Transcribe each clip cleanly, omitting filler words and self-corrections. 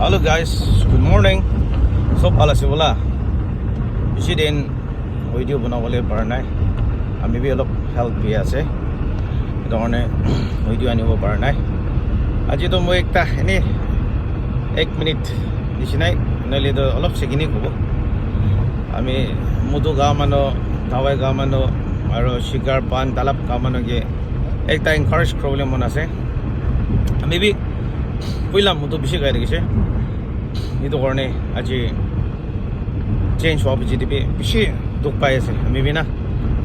Hello guys, good morning. So pala si wala. Bisi din video banawale para নাই. আমি B অলপ help B আছে এটা কাৰণে ভিডিও আনিব পৰা নাই আজি তো মই একটা এনে 1 মিনিট দিছিনাই নলে তো অলপ সেখিনি কব আমি মুদু গাঁও মানুহ ধাৱাই গাঁও মানুহ আৰু শিকাৰ পান তালাপ গাঁও মানুহকে একটা এনকাৰেজ কৰিবলৈ মন আছে আমি বি কইলাম মুদু বেছি গাই দেখিছে এইটো কাৰণে আজি চেঞ্জ হোৱা জিডিপি বেছি দুখ পাই আছে আমি বি না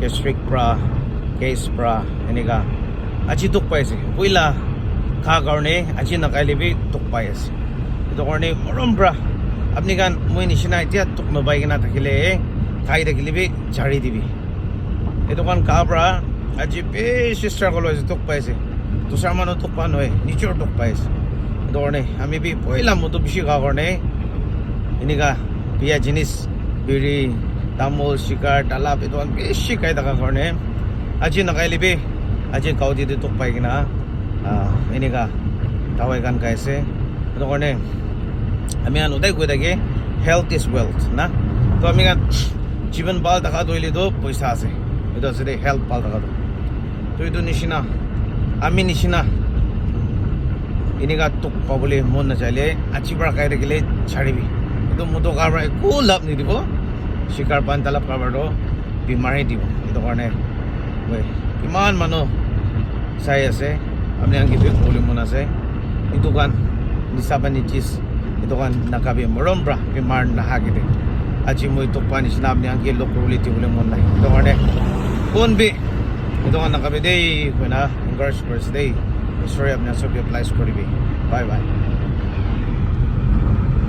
District pra, case pra, eniga. Aji tuk pa isi. Puila ka karne aji nakailibi tuk pa isi. Ito karne morom pra. Apni kan mui nishina itia tuk mabai gina takile kai takilibi jari dibi. Ito kan ka pra aji pe struggle isi tuk pa isi. Dusar mano tuk pa noy, nichor tuk pa isi. Ito karne ami bi puila mutu bishi ka karne eniga biya jinis biri Tamul, Shikar, Talap, ito ang beshi kay taka karne. Aji nakailibi, aji kau di tuk pai kina. Ini ka tawai kan kaise. Ito karne. Ami an uday kuda ke health is wealth, na. To ami kan jiban bal taka do ili do poisa ase. Ito sede health bal taka do. To ito nishina. Ami nishina. Ini ka tuk pabuli mon na chale. Aji bara kay regile charibi. Ito muto kabra cool up ni dibo. Shikar pan talap kabardo bimari দিব itu karne we kiman mano sai ase amni ang gibig uli muna ase itu kan nisaban ni cheese itu kan nakabi morom bra bimar na hagide aji mo itu pan isnab ni ang gilo kuruliti uli muna itu karne kunbi itu kan nakabi day kuna encourage birthday sorry amni ang sobi applies koribi bye bye